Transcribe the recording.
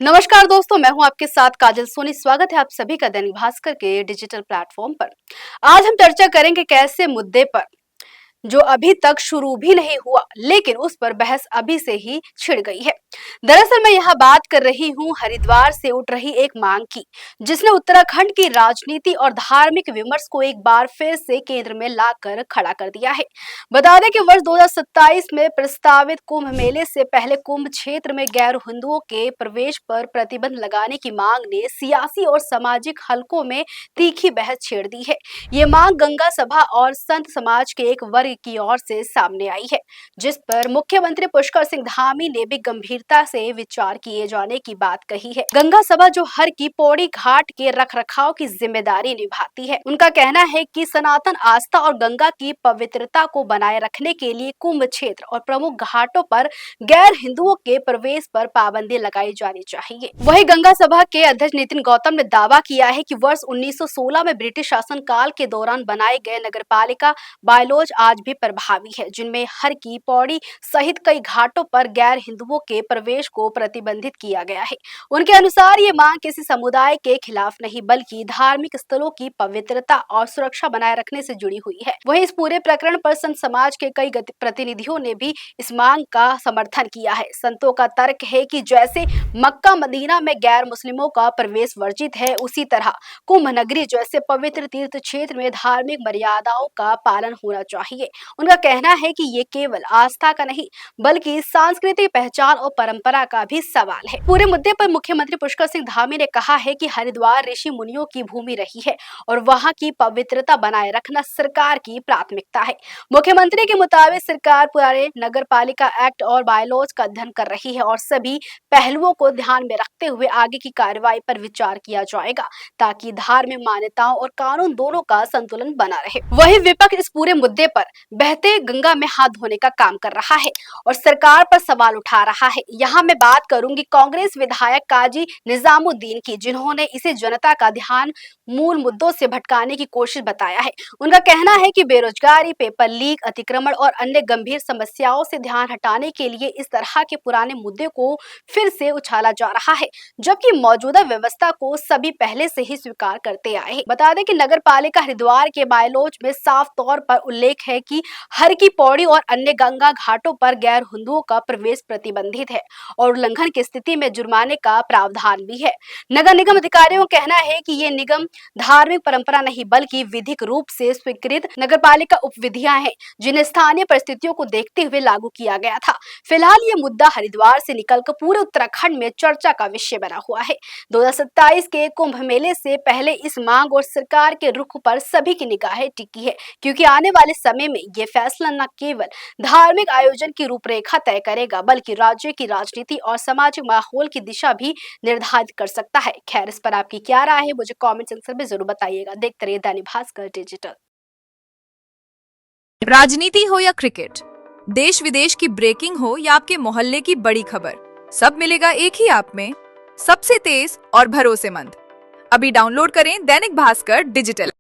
नमस्कार दोस्तों, मैं हूं आपके साथ काजल सोनी। स्वागत है आप सभी का दैनिक भास्कर के डिजिटल प्लेटफॉर्म पर। आज हम चर्चा करेंगे कैसे मुद्दे पर जो अभी तक शुरू भी नहीं हुआ, लेकिन उस पर बहस अभी से ही छिड़ गई है। दरअसल मैं यहाँ बात कर रही हूँ हरिद्वार से उठ रही एक मांग की, जिसने उत्तराखंड की राजनीति और धार्मिक विमर्श को एक बार फिर से केंद्र में लाकर खड़ा कर दिया है। बता दें कि वर्ष 2027 में प्रस्तावित कुंभ मेले से पहले कुंभ क्षेत्र में गैर हिंदुओं के प्रवेश पर प्रतिबंध लगाने की मांग ने सियासी और सामाजिक हलकों में तीखी बहस छेड़ दी है। ये मांग गंगा सभा और संत समाज के एक वर्ग की ओर से सामने आई है, जिस पर मुख्यमंत्री पुष्कर सिंह धामी ने भी गंभीरता से विचार किए जाने की बात कही है। गंगा सभा जो हर की पौड़ी घाट के रखरखाव की जिम्मेदारी निभाती है, उनका कहना है कि सनातन आस्था और गंगा की पवित्रता को बनाए रखने के लिए कुंभ क्षेत्र और प्रमुख घाटों पर गैर हिंदुओं के प्रवेश पर पाबंदी लगाई जानी चाहिए। वहीं गंगा सभा के अध्यक्ष नितिन गौतम ने दावा किया है कि वर्ष 1916 में ब्रिटिश शासन काल के दौरान बनाए गए नगरपालिका बायलॉज आज भी प्रभावी है, जिनमें हर की पौड़ी सहित कई घाटों पर गैर हिंदुओं के प्रवेश को प्रतिबंधित किया गया है। उनके अनुसार ये मांग किसी समुदाय के खिलाफ नहीं, बल्कि धार्मिक स्थलों की पवित्रता और सुरक्षा बनाए रखने से जुड़ी हुई है। वहीं इस पूरे प्रकरण पर संत समाज के कई प्रतिनिधियों ने भी इस मांग का समर्थन किया है। संतों का तर्क है कि जैसे मक्का मदीना में गैर मुस्लिमों का प्रवेश वर्जित है, उसी तरह कुंभ नगरी जैसे पवित्र तीर्थ क्षेत्र में धार्मिक मर्यादाओं का पालन होना चाहिए। उनका कहना है कि ये केवल आस्था का नहीं, बल्कि सांस्कृतिक पहचान और परंपरा का भी सवाल है। पूरे मुद्दे पर मुख्यमंत्री पुष्कर सिंह धामी ने कहा है कि हरिद्वार ऋषि मुनियों की भूमि रही है और वहां की पवित्रता बनाए रखना सरकार की प्राथमिकता है। मुख्यमंत्री के मुताबिक सरकार पुराने नगर पालिका एक्ट और बायलॉज का अध्ययन कर रही है और सभी पहलुओं को ध्यान में रखते हुए आगे की कार्रवाई पर विचार किया जाएगा, ताकि धार्मिक मान्यताओं और कानून दोनों का संतुलन बना रहे। वहीं विपक्ष इस पूरे मुद्दे पर बहते गंगा में हाथ धोने का काम कर रहा है और सरकार पर सवाल उठा रहा है। यहाँ मैं बात करूंगी कांग्रेस विधायक काजी निजामुद्दीन की, जिन्होंने इसे जनता का ध्यान मूल मुद्दों से भटकाने की कोशिश बताया है। उनका कहना है कि बेरोजगारी, पेपर लीक, अतिक्रमण और अन्य गंभीर समस्याओं से ध्यान हटाने के लिए इस तरह के पुराने मुद्दे को फिर से उछाला जा रहा है, जबकि मौजूदा व्यवस्था को सभी पहले से ही स्वीकार करते आए हैं। बता दें कि नगर पालिका हरिद्वार के बायलॉज में साफ तौर पर उल्लेख है कि हर की पौड़ी और अन्य गंगा घाटों पर गैर हिंदुओं का प्रवेश प्रतिबंधित है और उल्लंघन की स्थिति में जुर्माने का प्रावधान भी है। नगर निगम अधिकारियों का कहना है कि ये निगम धार्मिक परंपरा नहीं, बल्कि विधिक रूप से स्वीकृत नगरपालिका उपविधियां हैं, जिन्हें स्थानीय परिस्थितियों को देखते हुए लागू किया गया था। फिलहाल ये मुद्दा हरिद्वार से निकलकर पूरे उत्तराखंड में चर्चा का विषय बना हुआ है। 2027 के कुंभ मेले से पहले इस मांग और सरकार के रुख पर सभी की निगाहें टिकी है, क्योंकि आने वाले समय में ये फैसला न केवल धार्मिक आयोजन की रूपरेखा तय करेगा, बल्कि राज्य की राजनीति और सामाजिक माहौल की दिशा भी निर्धारित कर सकता है। खैर, इस पर आपकी क्या राय है, मुझे कमेंट सेक्शन में जरूर बताइएगा। देखते रहिए दैनिक भास्कर डिजिटल। राजनीति हो या क्रिकेट, देश विदेश की ब्रेकिंग हो या आपके मोहल्ले की बड़ी खबर, सब मिलेगा एक ही ऐप में, सबसे तेज और भरोसेमंद। अभी डाउनलोड करें दैनिक भास्कर डिजिटल।